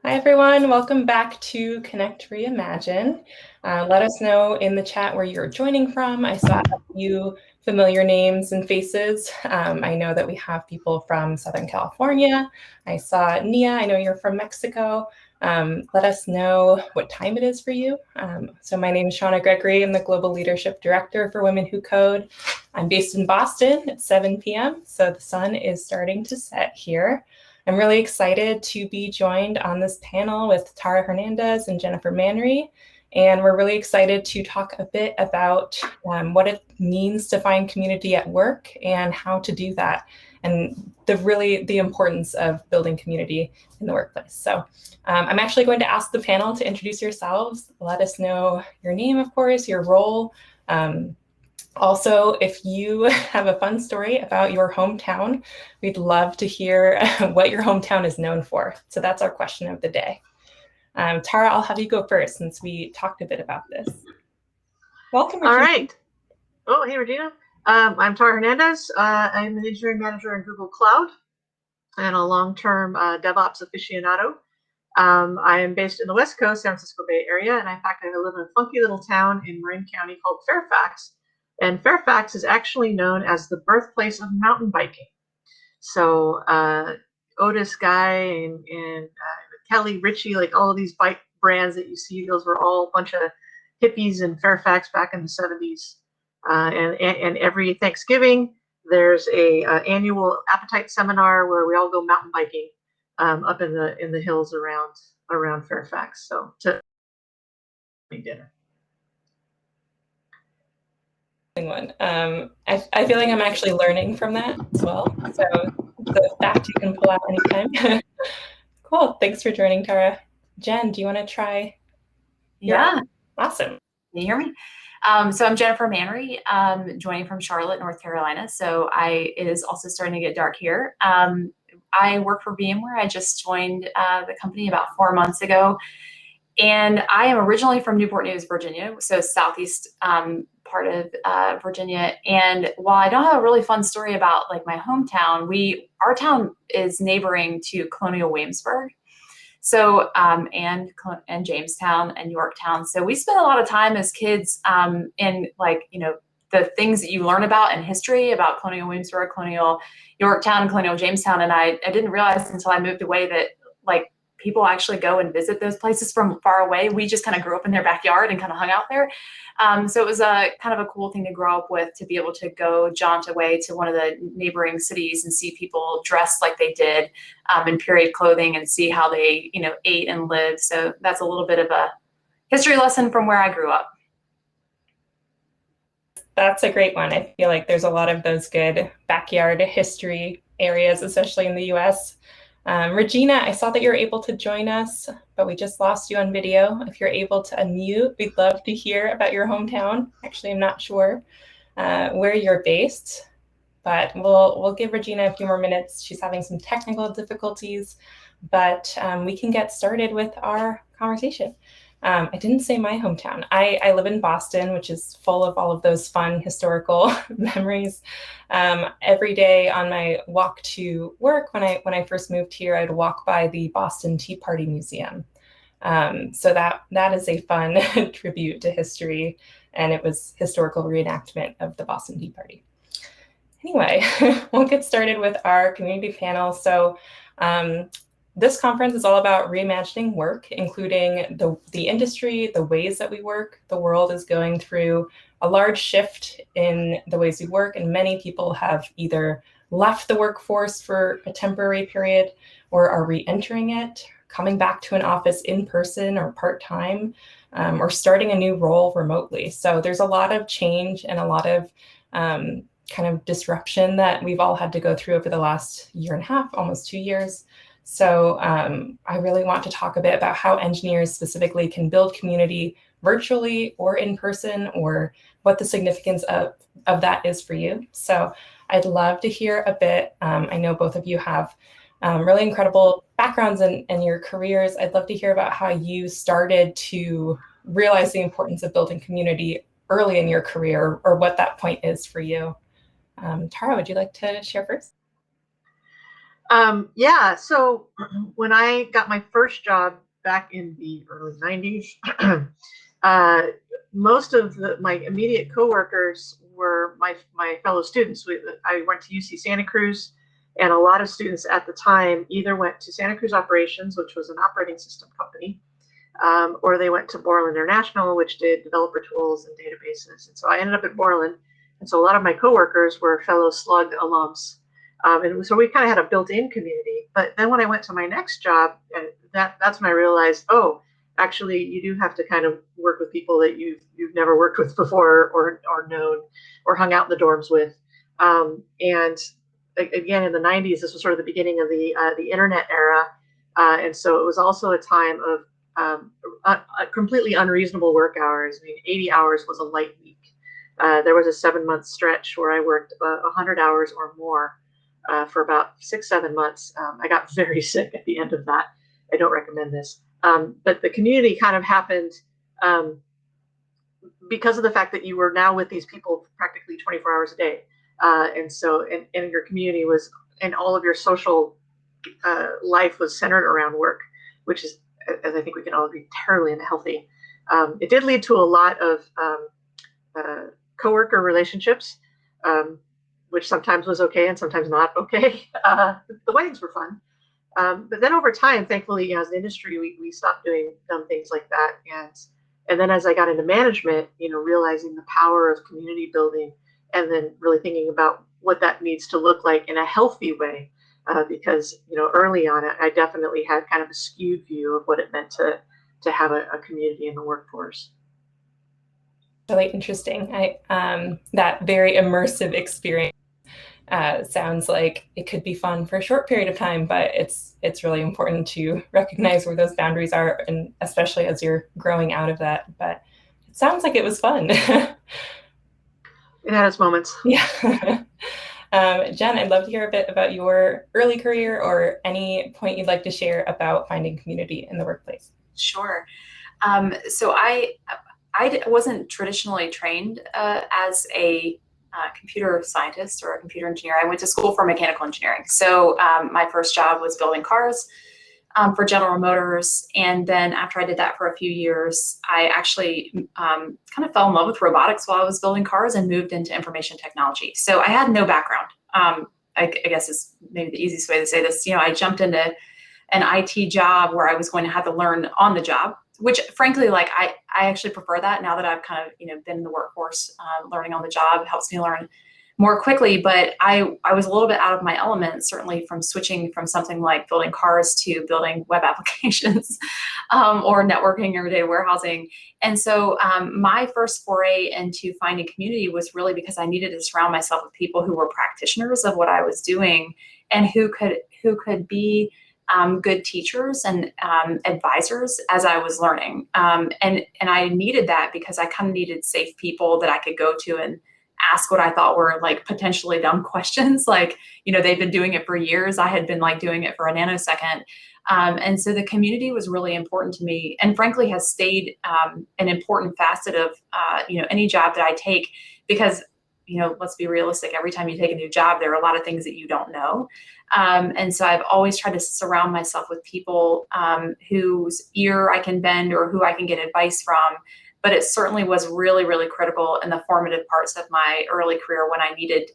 Hi, everyone. Welcome back to Connect Reimagine. Let us know in the chat where you're joining from. I saw a few familiar names and faces. I know that we have people from Southern California. I saw Nia. I know you're from Mexico. Let us know what time it is for you. So my name is Shanna Gregory. I'm the Global Leadership Director for Women Who Code. I'm based in Boston at 7 p.m., so the sun is starting to set here. I'm really excited to be joined on this panel with Tara Hernandez and Jennifer Manry, and we're really excited to talk a bit about what it means to find community at work and how to do that, and the importance of building community in the workplace. So I'm actually going to ask the panel to introduce yourselves. Let us know your name, of course, your role. Also, if you have a fun story about your hometown, we'd love to hear what your hometown is known for. So that's our question of the day. Tara, I'll have you go first since we talked a bit about this. Welcome, Regina. All right. Oh, hey, Regina. I'm Tara Hernandez. I'm an engineering manager in Google Cloud and a long-term DevOps aficionado. I am based in the West Coast, San Francisco Bay Area, and in fact, I live in a funky little town in Marin County called Fairfax. And Fairfax is actually known as the birthplace of mountain biking. So Otis Guy and Kelly Ritchie, like all of these bike brands that you see, those were all a bunch of hippies in Fairfax back in the 70s. And every Thanksgiving, there's a annual appetite seminar where we all go mountain biking up in the hills around Fairfax. So to dinner. One. I feel like I'm actually learning from that as well. So the fact you can pull out anytime. Cool. Thanks for joining, Tara. Jen, do you want to try? Yeah. Awesome. Can you hear me? So I'm Jennifer Manry, joining from Charlotte, North Carolina. So it is also starting to get dark here. I work for VMware. I just joined the company about 4 months ago. And I am originally from Newport News, Virginia, so southeast part of Virginia. And while I don't have a really fun story about like my hometown, our town is neighboring to Colonial Williamsburg, so and Jamestown and Yorktown. So we spent a lot of time as kids in like the things that you learn about in history about Colonial Williamsburg, Colonial Yorktown, and Colonial Jamestown. And I didn't realize until I moved away that like people actually go and visit those places from far away. We just kind of grew up in their backyard and kind of hung out there. So it was a kind of a cool thing to grow up with, to be able to go jaunt away to one of the neighboring cities and see people dressed like they did in period clothing and see how they, ate and lived. So that's a little bit of a history lesson from where I grew up. That's a great one. I feel like there's a lot of those good backyard history areas, especially in the US. Regina, I saw that you were able to join us, but we just lost you on video. If you're able to unmute, we'd love to hear about your hometown. Actually, I'm not sure where you're based, but we'll give Regina a few more minutes. She's having some technical difficulties, but we can get started with our conversation. I didn't say my hometown. I live in Boston, which is full of all of those fun historical memories. Every day on my walk to work, when I first moved here, I'd walk by the Boston Tea Party Museum. So that is a fun tribute to history, and it was historical reenactment of the Boston Tea Party. Anyway, we'll get started with our community panel. So this conference is all about reimagining work, including the industry, the ways that we work. The world is going through a large shift in the ways we work, and many people have either left the workforce for a temporary period or are re-entering it, coming back to an office in person or part-time, or starting a new role remotely. So there's a lot of change and a lot of kind of disruption that we've all had to go through over the last year and a half, almost 2 years. So I really want to talk a bit about how engineers specifically can build community virtually or in person, or what the significance of that is for you. So I'd love to hear a bit. I know both of you have really incredible backgrounds in your careers. I'd love to hear about how you started to realize the importance of building community early in your career, or what that point is for you. Tara, would you like to share first? Yeah, so when I got my first job back in the early 90s, most of my immediate coworkers were my fellow students. I went to UC Santa Cruz, and a lot of students at the time either went to Santa Cruz Operations, which was an operating system company, or they went to Borland International, which did developer tools and databases. And so I ended up at Borland, and so a lot of my coworkers were fellow Slug alums. And so we kind of had a built-in community. But then when I went to my next job, that's when I realized, oh, actually, you do have to kind of work with people that you've never worked with before, or known, or hung out in the dorms with. And again, in the 90s, this was sort of the beginning of the internet era, and so it was also a time of completely unreasonable work hours. I mean, 80 hours was a light week. There was a 7-month stretch where I worked 100 hours or more. For about 6-7 months. I got very sick at the end of that. I don't recommend this. But the community kind of happened because of the fact that you were now with these people practically 24 hours a day. And so, and your community was, and all of your social life was centered around work, which is, as I think we can all agree, terribly unhealthy. It did lead to a lot of coworker relationships, which sometimes was okay and sometimes not okay. The weddings were fun. But then over time, thankfully, as an industry, we stopped doing dumb things like that. And then as I got into management, realizing the power of community building, and then really thinking about what that needs to look like in a healthy way. Because, early on, I definitely had kind of a skewed view of what it meant to have a community in the workforce. Really interesting. That very immersive experience sounds like it could be fun for a short period of time, but it's really important to recognize where those boundaries are, and especially as you're growing out of that. But it sounds like it was fun. It had its moments. Yeah. Jen, I'd love to hear a bit about your early career, or any point you'd like to share about finding community in the workplace. Sure. So I wasn't traditionally trained as a computer scientist or a computer engineer. I went to school for mechanical engineering. So my first job was building cars for General Motors. And then after I did that for a few years, I actually kind of fell in love with robotics while I was building cars and moved into information technology. So I had no background. I guess is maybe the easiest way to say this. I jumped into an IT job where I was going to have to learn on the job, which frankly, like I actually prefer that now that I've kind of, been in the workforce. Learning on the job helps me learn more quickly, but I was a little bit out of my element, certainly from switching from something like building cars to building web applications or networking or data warehousing. And so my first foray into finding community was really because I needed to surround myself with people who were practitioners of what I was doing, and who could be good teachers and advisors as I was learning. And I needed that because I kind of needed safe people that I could go to and ask what I thought were like potentially dumb questions. Like, they've been doing it for years. I had been like doing it for a nanosecond. And so the community was really important to me, and frankly has stayed an important facet of, any job that I take, because, let's be realistic. Every time you take a new job, there are a lot of things that you don't know. And so I've always tried to surround myself with people whose ear I can bend or who I can get advice from. But it certainly was really, really critical in the formative parts of my early career when I needed,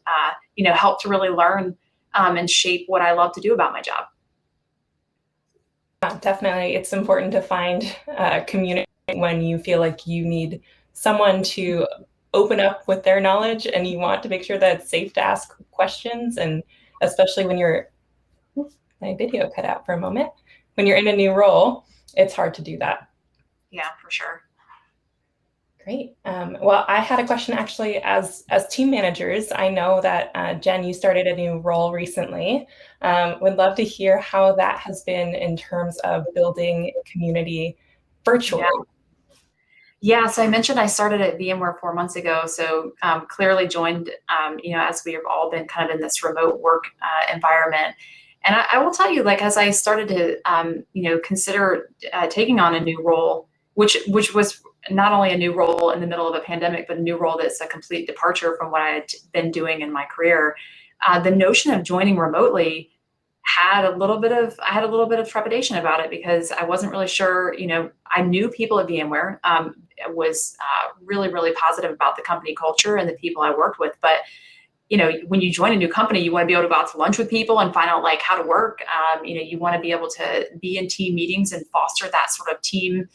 help to really learn and shape what I love to do about my job. Definitely, it's important to find community when you feel like you need someone to open up with their knowledge, and you want to make sure that it's safe to ask questions. And especially when my video cut out for a moment, when you're in a new role, it's hard to do that. Yeah, for sure. Great. Well, I had a question actually. As team managers, I know that Jen, you started a new role recently. Would love to hear how that has been in terms of building community virtually. Yeah, so I mentioned I started at VMware 4 months ago. So clearly joined, as we have all been kind of in this remote work environment. And I will tell you, like, as I started to, consider taking on a new role, which was not only a new role in the middle of a pandemic, but a new role that's a complete departure from what I had been doing in my career. The notion of joining remotely had a little bit of trepidation about it because I wasn't really sure. I knew people at VMware, was really, really positive about the company culture and the people I worked with. But when you join a new company, you want to be able to go out to lunch with people and find out like how to work. You want to be able to be in team meetings and foster that sort of team,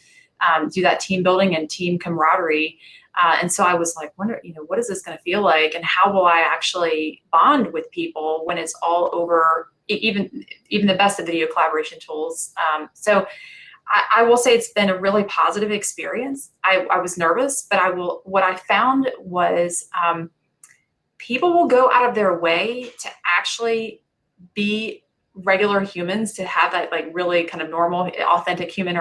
do that team building and team camaraderie. And so I was like, what is this going to feel like, and how will I actually bond with people when it's all over? Even the best of video collaboration tools. So I will say it's been a really positive experience. I was nervous, but what I found was people will go out of their way to actually be regular humans, to have that like really kind of normal, authentic human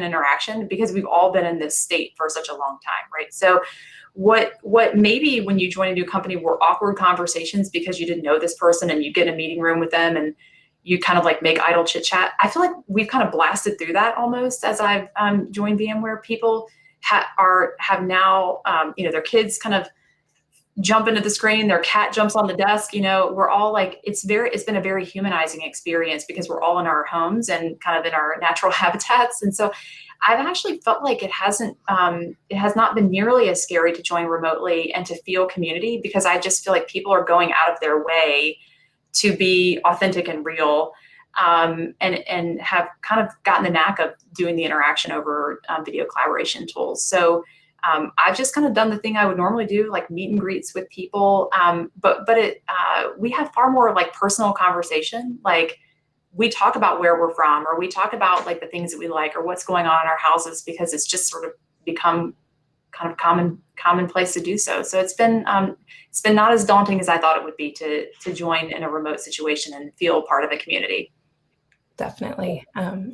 interaction, because we've all been in this state for such a long time, right? So what maybe when you join a new company were awkward conversations because you didn't know this person and you get in a meeting room with them and you kind of like make idle chit chat. I feel like we've kind of blasted through that almost as I've joined VMware. People have now, their kids kind of jump into the screen, their cat jumps on the desk, we're all like, it's been a very humanizing experience because we're all in our homes and kind of in our natural habitats. And so I've actually felt like it has not been nearly as scary to join remotely and to feel community, because I just feel like people are going out of their way to be authentic and real, and have kind of gotten the knack of doing the interaction over video collaboration tools. So I've just kind of done the thing I would normally do, like meet and greets with people. But we have far more like personal conversation. Like we talk about where we're from, or we talk about like the things that we like or what's going on in our houses, because it's just sort of become kind of commonplace to do so. So it's been not as daunting as I thought it would be to join in a remote situation and feel part of a community. Definitely.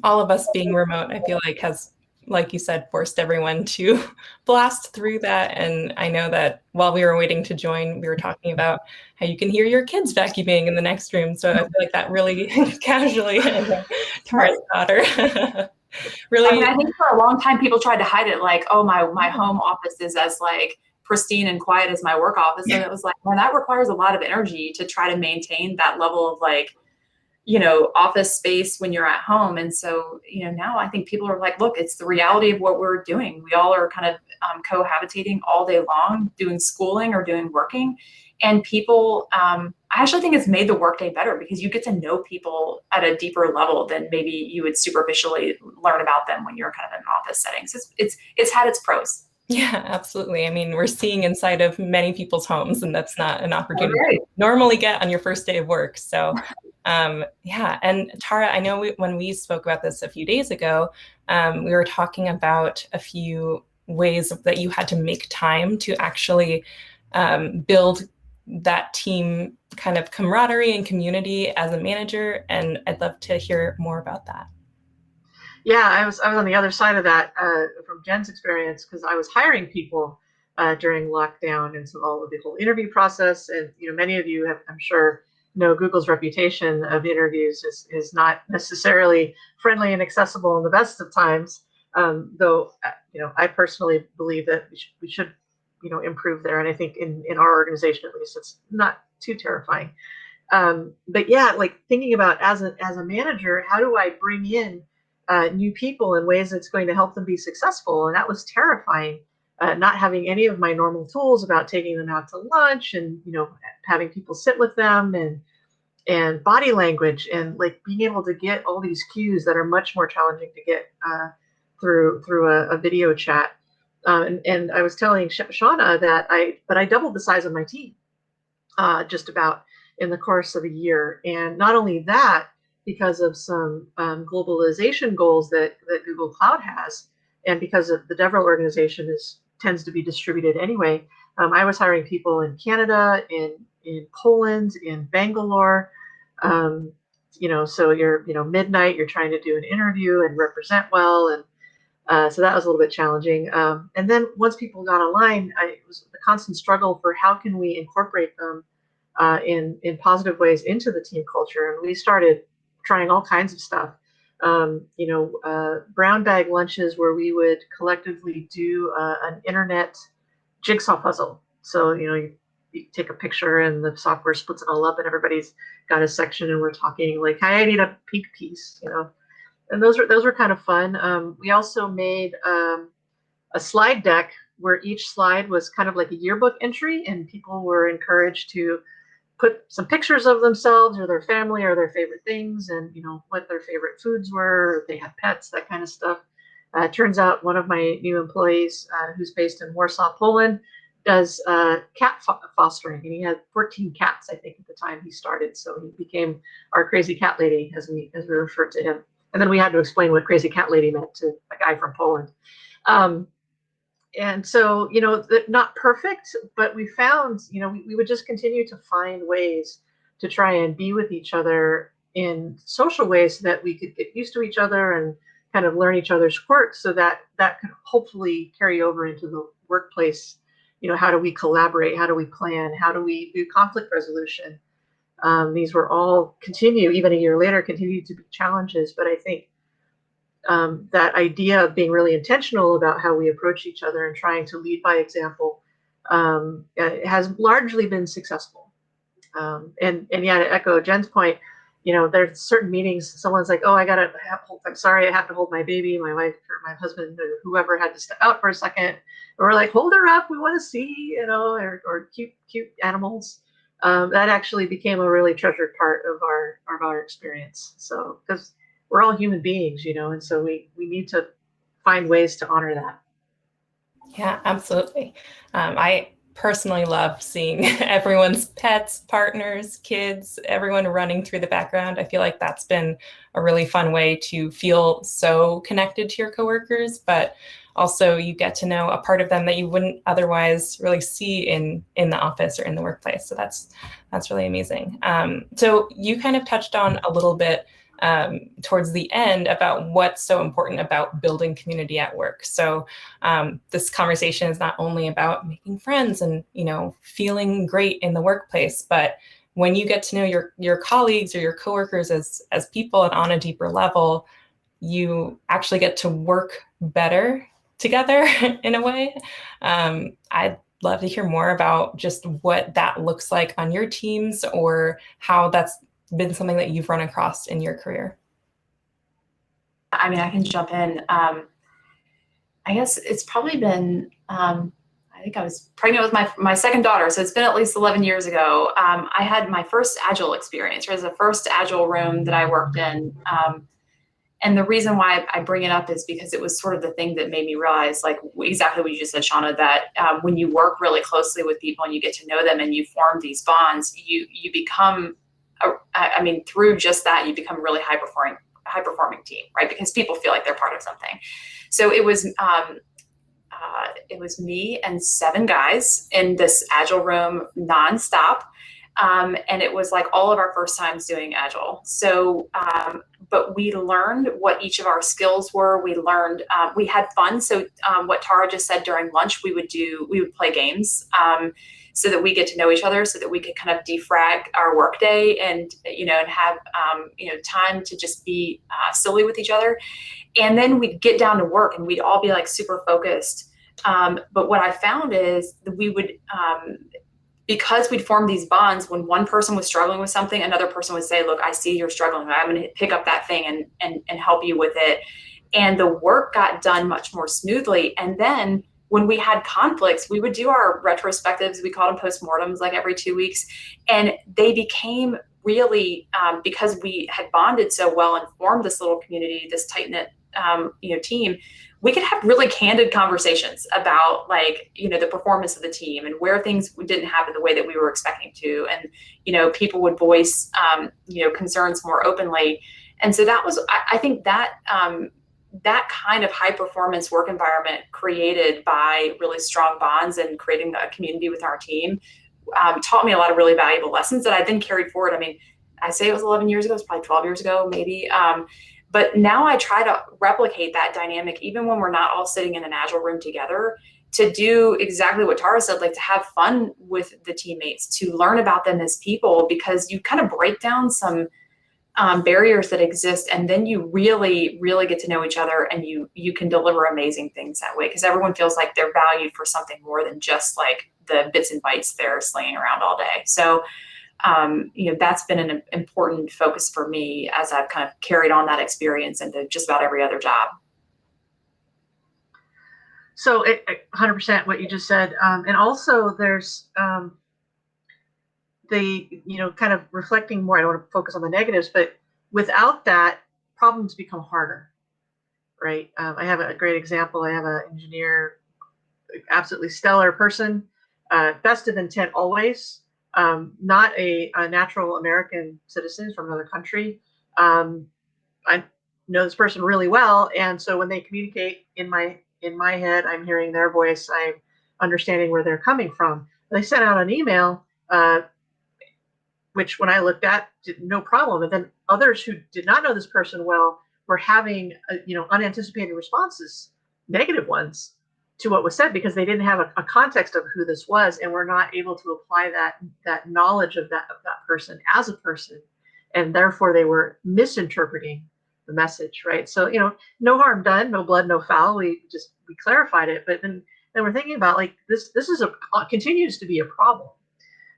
All of us being remote, I feel like has, like you said, forced everyone to blast through that. And I know that while we were waiting to join, we were talking about how you can hear your kids vacuuming in the next room. So I feel like that really casually, Tara's daughter, really. I mean, I think for a long time people tried to hide it, like, oh, my home office is as like pristine and quiet as my work office. And it was like, well, that requires a lot of energy to try to maintain that level of like, office space when you're at home. And so, now I think people are like, look, it's the reality of what we're doing. We all are kind of cohabitating all day long, doing schooling or doing working. And people, I actually think it's made the workday better because you get to know people at a deeper level than maybe you would superficially learn about them when you're kind of in an office setting. So it's had its pros. Yeah, absolutely. I mean, we're seeing inside of many people's homes, and that's not an opportunity Right. you normally get on your first day of work. So yeah. And Tara, I know when we spoke about this a few days ago, we were talking about a few ways that you had to make time to actually build that team kind of camaraderie and community as a manager. And I'd love to hear more about that. Yeah, I was on the other side of that from Jen's experience, because I was hiring people during lockdown, and so all of the whole interview process. And many of you have, I'm sure, know Google's reputation of interviews is not necessarily friendly and accessible in the best of times. Though I personally believe that we should improve there, and I think in our organization at least it's not too terrifying. But yeah, like thinking about as a manager, how do I bring in new people in ways that's going to help them be successful? And that was terrifying, not having any of my normal tools about taking them out to lunch and having people sit with them, and body language, and like being able to get all these cues that are much more challenging to get through a video chat. And I was telling Shanna that I doubled the size of my team just about in the course of a year. And not only that, because of some globalization goals that Google Cloud has, and because of the DevRel organization tends to be distributed anyway, I was hiring people in Canada, in Poland, in Bangalore. So you're midnight, you're trying to do an interview and represent well, and so that was a little bit challenging. And then once people got online, it was a constant struggle for how can we incorporate them in positive ways into the team culture. And we started trying all kinds of stuff. Brown bag lunches where we would collectively do an internet jigsaw puzzle. So you take a picture and the software splits it all up and everybody's got a section and we're talking like, "Hi, I need a peak piece," you know. And those were kind of fun. We also made a slide deck where each slide was kind of like a yearbook entry, and people were encouraged to put some pictures of themselves or their family or their favorite things, and you know what their favorite foods were, if they had pets, that kind of stuff. Turns out one of my new employees, who's based in Warsaw, Poland, does cat fostering, and he had 14 cats, I think, at the time he started. So he became our crazy cat lady, as we referred to him. And then we had to explain what crazy cat lady meant to a guy from Poland. And so, you know, not perfect, but we found, you know, we would just continue to find ways to try and be with each other in social ways so that we could get used to each other and kind of learn each other's quirks, so that could hopefully carry over into the workplace. You know, how do we collaborate? How do we plan? How do we do conflict resolution? These were all even a year later, continue to be challenges. But I think that idea of being really intentional about how we approach each other and trying to lead by example has largely been successful. And yeah, to echo Jen's point, you know, there's certain meetings, someone's like, "Oh, I'm sorry, I have to hold my baby, my wife or my husband or whoever had to step out for a second." And we're like, "Hold her up, we want to see," you know, or cute animals. That actually became a really treasured part of our experience. So, because we're all human beings, you know, and so we need to find ways to honor that. Yeah, absolutely. I personally love seeing everyone's pets, partners, kids, everyone running through the background. I feel like that's been a really fun way to feel so connected to your coworkers, but also you get to know a part of them that you wouldn't otherwise really see in the office or in the workplace. So that's really amazing. So you kind of touched on a little bit towards the end about what's so important about building community at work. So this conversation is not only about making friends and, you know, feeling great in the workplace, but when you get to know your colleagues or your coworkers as people and on a deeper level, you actually get to work better together in a way. I'd love to hear more about just what that looks like on your teams, or how that's been something that you've run across in your career. I mean, I can jump in. I guess it's probably been, I think I was pregnant with my second daughter, so it's been at least 11 years ago. I had my first Agile experience. It was the first Agile room that I worked in. And the reason why I bring it up is because it was sort of the thing that made me realize, like exactly what you just said, Shanna, that when you work really closely with people and you get to know them and you form these bonds, you become, I mean, through just that, you become a really high performing team, right? Because people feel like they're part of something. So it was me and 7 guys in this Agile room nonstop. And it was like all of our first times doing Agile. So, but we learned what each of our skills were. We learned, we had fun. So what Tara just said, during lunch, we would play games so that we get to know each other, so that we could kind of defrag our workday and, you know, and have, you know, time to just be silly with each other. And then we'd get down to work and we'd all be like super focused. But what I found is that we would, because we'd formed these bonds, when one person was struggling with something, another person would say, "Look, I see you're struggling. I'm going to pick up that thing and help you with it." And the work got done much more smoothly. And then when we had conflicts, we would do our retrospectives. We called them postmortems, like every 2 weeks. And they became really, because we had bonded so well and formed this little community, this tight-knit, you know, team, we could have really candid conversations about, like, you know, the performance of the team and where things didn't happen the way that we were expecting to. And, you know, people would voice, you know, concerns more openly. And so that was, I think that, that kind of high performance work environment created by really strong bonds and creating a community with our team taught me a lot of really valuable lessons that I then carried forward. I mean, I say it was 11 years ago, it's probably 12 years ago, maybe. But now I try to replicate that dynamic, even when we're not all sitting in an Agile room together, to do exactly what Tara said, like to have fun with the teammates, to learn about them as people, because you kind of break down some barriers that exist, and then you really, really get to know each other, and you can deliver amazing things that way, because everyone feels like they're valued for something more than just like the bits and bytes they're slinging around all day. So, that's been an important focus for me as I've kind of carried on that experience into just about every other job. So 100% what you just said. And also there's kind of reflecting more, I don't want to focus on the negatives, but without that, problems become harder, right? I have a great example. I have an engineer, absolutely stellar person, best of intent always, not a natural American citizen from another country. I know this person really well, and so when they communicate in my head, I'm hearing their voice, I'm understanding where they're coming from. They sent out an email, which when I looked at, no problem. And then others who did not know this person well were having, unanticipated responses, negative ones, to what was said because they didn't have a context of who this was and were not able to apply that knowledge of that person as a person, and therefore they were misinterpreting the message, right? So no harm done, no blood, no foul. We clarified it, but then we're thinking about like this is continues to be a problem,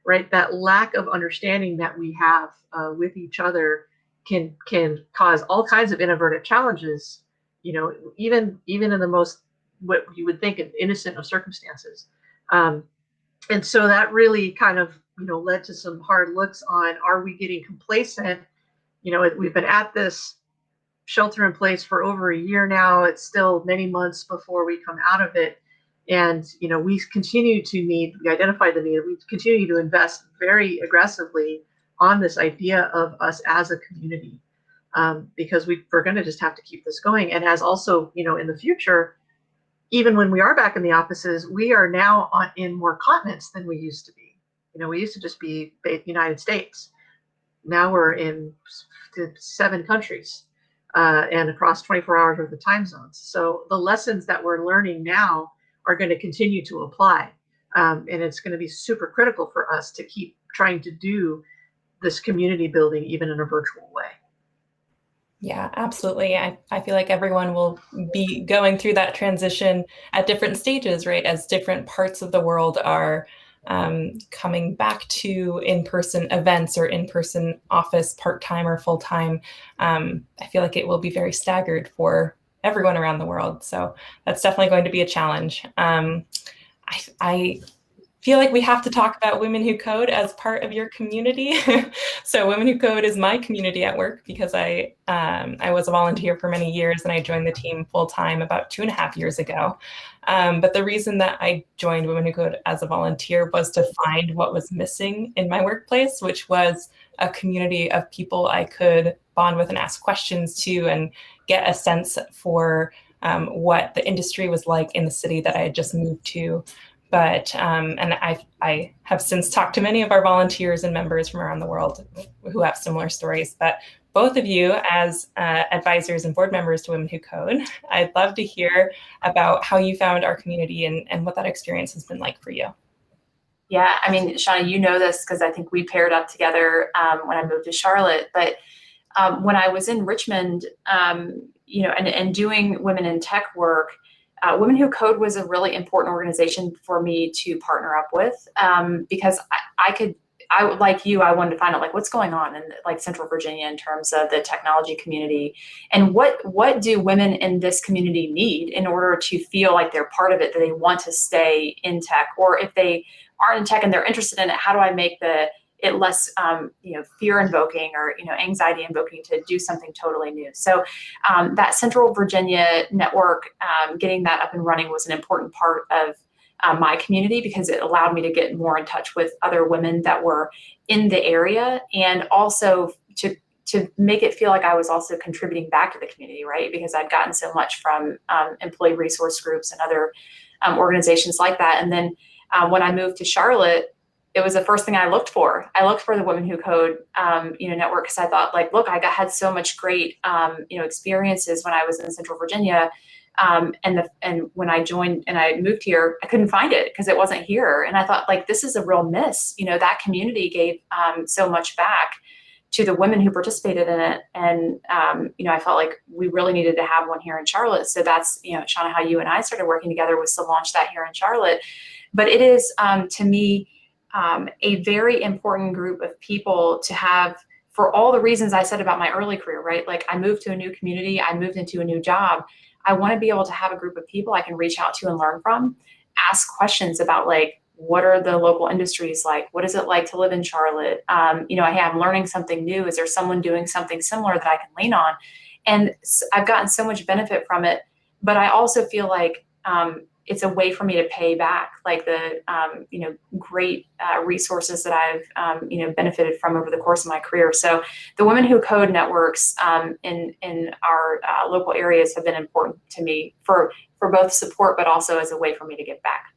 right? That lack of understanding that we have with each other can cause all kinds of inadvertent challenges, even in the most, what you would think, innocent of circumstances. And so that really kind of, led to some hard looks on, are we getting complacent? We've been at this shelter in place for over a year now. It's still many months before we come out of it. And, we continue to we identified the need, we continue to invest very aggressively on this idea of us as a community, because we're going to just have to keep this going. And as also, in the future, even when we are back in the offices, we are now in more continents than we used to be. We used to just be United States. Now we're in 7 countries and across 24 hours worth of time zones. So the lessons that we're learning now are going to continue to apply. And it's going to be super critical for us to keep trying to do this community building, even in a virtual way. Yeah, absolutely. I feel like everyone will be going through that transition at different stages, right? As different parts of the world are coming back to in-person events or in-person office, part-time or full-time. I feel like it will be very staggered for everyone around the world. So that's definitely going to be a challenge. I feel like we have to talk about Women Who Code as part of your community. So Women Who Code is my community at work because I was a volunteer for many years and I joined the team full-time about 2.5 years ago. But the reason that I joined Women Who Code as a volunteer was to find what was missing in my workplace, which was a community of people I could bond with and ask questions to and get a sense for what the industry was like in the city that I had just moved to. But and I have since talked to many of our volunteers and members from around the world who have similar stories. But both of you, as advisors and board members to Women Who Code, I'd love to hear about how you found our community and what that experience has been like for you. Yeah, I mean, Shanna, you know this because I think we paired up together when I moved to Charlotte. But when I was in Richmond, and doing women in tech work, Women Who Code was a really important organization for me to partner up with because I like you, I wanted to find out like what's going on in like Central Virginia in terms of the technology community, and what do women in this community need in order to feel like they're part of it, that they want to stay in tech, or if they aren't in tech and they're interested in it, how do I make it less fear invoking or anxiety invoking to do something totally new. So that Central Virginia network, getting that up and running was an important part of my community because it allowed me to get more in touch with other women that were in the area, and also to make it feel like I was also contributing back to the community, right? Because I'd gotten so much from employee resource groups and other organizations like that. And then when I moved to Charlotte, it was the first thing I looked for. I looked for the Women Who Code, network, because I thought, like, look, I had so much great, experiences when I was in Central Virginia, and when I joined and I moved here, I couldn't find it because it wasn't here. And I thought, like, this is a real miss. that community gave so much back to the women who participated in it, and I felt like we really needed to have one here in Charlotte. So that's Shauna, how you and I started working together was to launch that here in Charlotte. But it is, to me, a very important group of people to have, for all the reasons I said about my early career, right? Like, I moved to a new community, I moved into a new job. I want to be able to have a group of people I can reach out to and learn from, ask questions about, like, what are the local industries like? What is it like to live in Charlotte? You know, I'm learning something new. Is there someone doing something similar that I can lean on? And I've gotten so much benefit from it, but I also feel like it's a way for me to pay back, like, the you know, great resources that I've you know, benefited from over the course of my career. So the Women Who Code networks in our local areas have been important to me for both support, but also as a way for me to give back.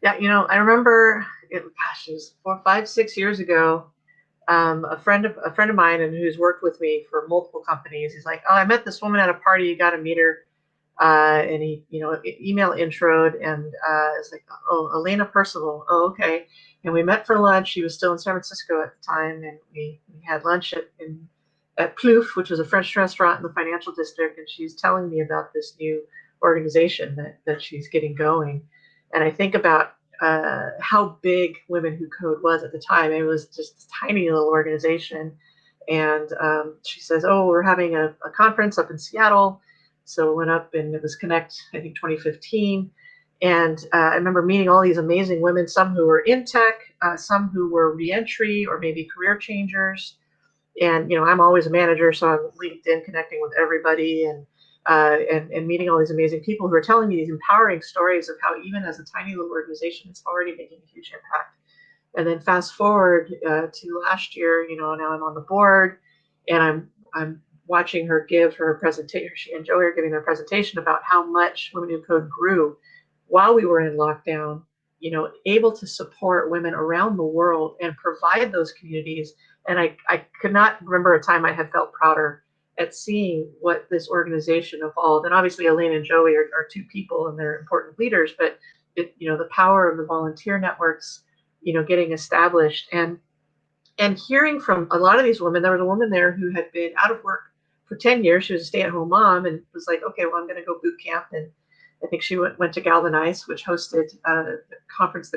Yeah, you know, I remember it was 4, 5, 6 years ago. A friend of mine, and who's worked with me for multiple companies, he's like, "Oh, I met this woman at a party. You got to meet her." And he, you know, email introed, and it's like, "Oh, Elena Percival. Oh, okay." And we met for lunch. She was still in San Francisco at the time, and we had lunch at Plouf, which was a French restaurant in the financial district. And she's telling me about this new organization that she's getting going. And I think about how big Women Who Code was at the time. It was just a tiny little organization. And she says, "Oh, we're having a conference up in Seattle." So we went up, and it was Connect, I think 2015. And I remember meeting all these amazing women, some who were in tech, some who were reentry or maybe career changers. And, you know, I'm always a manager, so I'm LinkedIn connecting with everybody, and meeting all these amazing people who are telling me these empowering stories of how even as a tiny little organization, it's already making a huge impact. And then fast forward to last year, you know, now I'm on the board, and I'm watching her give her presentation. She and Joey are giving their presentation about how much Women Who Code grew while we were in lockdown, you know, able to support women around the world and provide those communities. And I could not remember a time I had felt prouder at seeing what this organization evolved. And obviously, Elaine and Joey are two people, and they're important leaders, but you know, the power of the volunteer networks, you know, getting established, and hearing from a lot of these women. There was a woman there who had been out of work for 10 years. She was a stay-at-home mom, and was like, "Okay, well, I'm going to go boot camp." And I think she went to Galvanize, which hosted the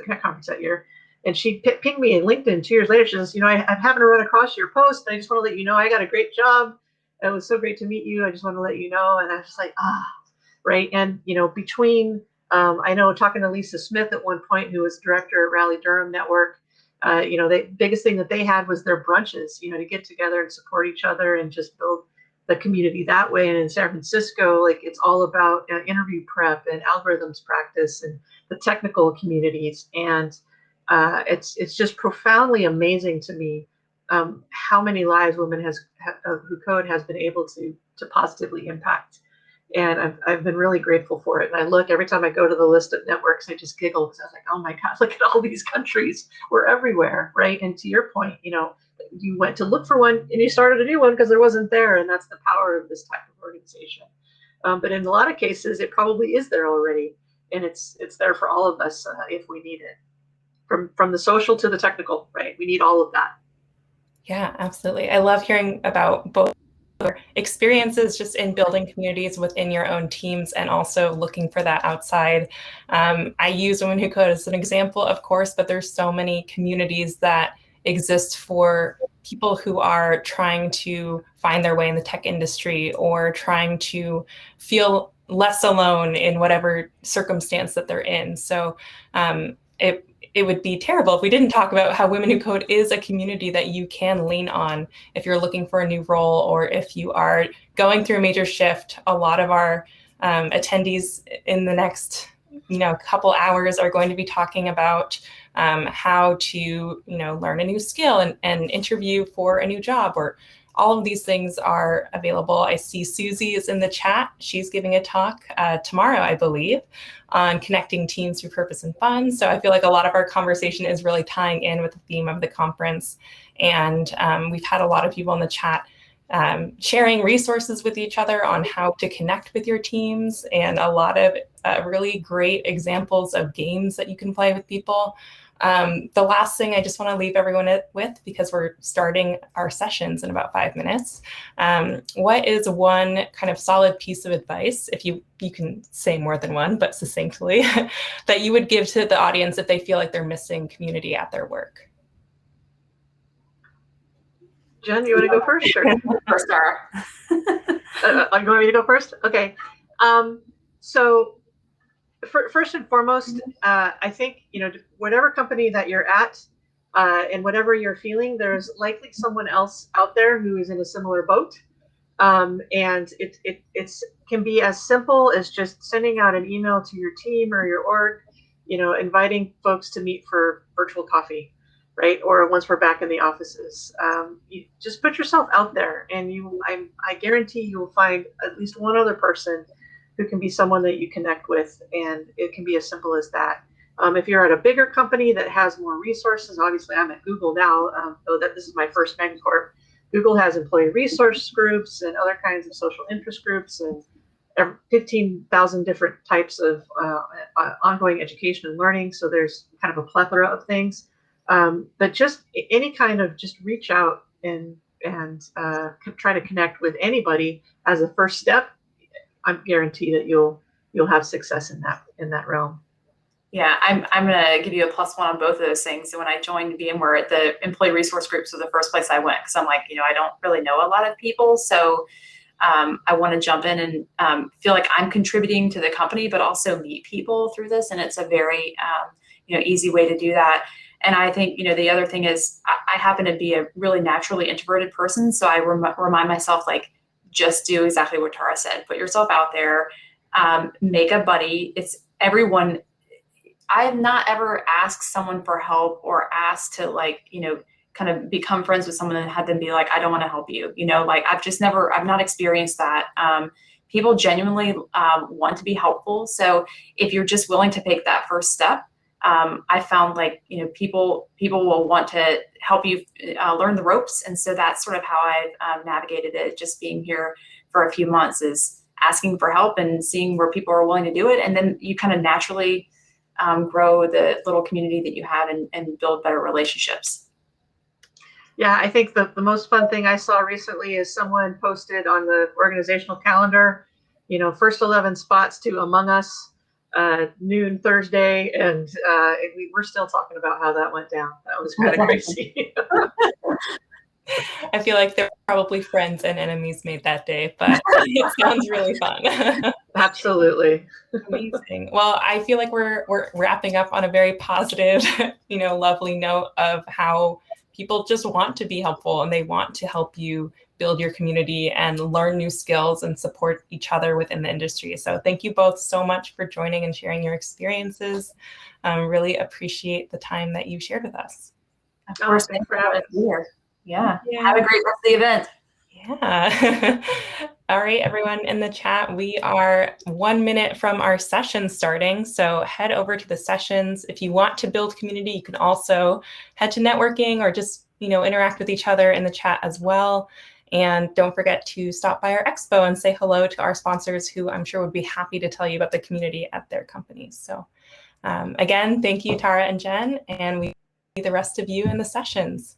Connect conference that year. And she pinged me in LinkedIn 2 years later. She says, "You know, I haven't run across your post. I just want to let you know I got a great job. It was so great to meet you. I just want to let you know." And I was just like, right. And, you know, between, I know talking to Lisa Smith at one point, who was director at Raleigh Durham Network, you know, the biggest thing that they had was their brunches, you know, to get together and support each other and just build the community that way. And in San Francisco, like, it's all about interview prep and algorithms practice and the technical communities. And it's just profoundly amazing to me how many lives Women Who Code has been able to positively impact. And I've been really grateful for it. And I look, every time I go to the list of networks, I just giggle, because I was like, "Oh my God, look at all these countries. We're everywhere," right? And to your point, you know, you went to look for one and you started a new one because there wasn't there. And that's the power of this type of organization. But in a lot of cases, it probably is there already. And it's there for all of us if we need it. From the social to the technical, right? We need all of that. Yeah, absolutely. I love hearing about both experiences just in building communities within your own teams, and also looking for that outside. I use Women Who Code as an example, of course, but there's so many communities that exist for people who are trying to find their way in the tech industry, or trying to feel less alone in whatever circumstance that they're in. So it would be terrible if we didn't talk about how Women Who Code is a community that you can lean on if you're looking for a new role, or if you are going through a major shift. A lot of our attendees in the next, you know, couple hours are going to be talking about how to, you know, learn a new skill and interview for a new job, or all of these things are available. I see Susie is in the chat. She's giving a talk tomorrow, I believe, on connecting teams through purpose and fun. So I feel like a lot of our conversation is really tying in with the theme of the conference. And we've had a lot of people in the chat sharing resources with each other on how to connect with your teams. And a lot of really great examples of games that you can play with people. The last thing I just want to leave everyone with, because we're starting our sessions in about 5 minutes, what is one kind of solid piece of advice, if you can say more than one, but succinctly, that you would give to the audience if they feel like they're missing community at their work? Jen, you want to go first? Or? First, Tara. You want me to go first? Okay. So first and foremost, I think, whatever company that you're at and whatever you're feeling, there's likely someone else out there who is in a similar boat. And it can be as simple as just sending out an email to your team or your org, inviting folks to meet for virtual coffee, right? Or once we're back in the offices. You just put yourself out there, and I guarantee you will find at least one other person who can be someone that you connect with, and it can be as simple as that. If you're at a bigger company that has more resources, obviously I'm at Google now, though this is my first megacorp. Google has employee resource groups and other kinds of social interest groups and 15,000 different types of ongoing education and learning. So there's kind of a plethora of things. But just any kind of just reach out and try to connect with anybody as a first step. I'm guaranteed that you'll have success in that realm. Yeah, I'm gonna give you a +1 on both of those things. So when I joined VMware, the employee resource groups were the first place I went, because I'm like, I don't really know a lot of people, so I want to jump in and feel like I'm contributing to the company, but also meet people through this, and it's a very easy way to do that. And I think the other thing is I happen to be a really naturally introverted person, so I remind myself, like, just do exactly what Tara said. Put yourself out there, make a buddy. It's everyone. I have not ever asked someone for help or asked to kind of become friends with someone and have them be like, I don't want to help you. I've not experienced that. People genuinely want to be helpful. So if you're just willing to take that first step, I found people will want to help you learn the ropes. And so that's sort of how I've navigated it. Just being here for a few months is asking for help and seeing where people are willing to do it. And then you kind of naturally grow the little community that you have and build better relationships. Yeah, I think the most fun thing I saw recently is someone posted on the organizational calendar, first 11 spots to Among Us, noon Thursday, and we're still talking about how that went down. That was kind of crazy. I feel like there were probably friends and enemies made that day, but it sounds really fun. Absolutely. Amazing. Well, I feel like we're wrapping up on a very positive, lovely note of how people just want to be helpful and they want to help you build your community and learn new skills and support each other within the industry. So thank you both so much for joining and sharing your experiences. Really appreciate the time that you shared with us. Of course, thanks for having us here. Yeah. Have a great rest of the event. Yeah. All right, everyone in the chat, we are 1 minute from our session starting. So head over to the sessions. If you want to build community, you can also head to networking or just, interact with each other in the chat as well. And don't forget to stop by our expo and say hello to our sponsors, who I'm sure would be happy to tell you about the community at their companies. So again, thank you, Tara and Jen, and we see the rest of you in the sessions.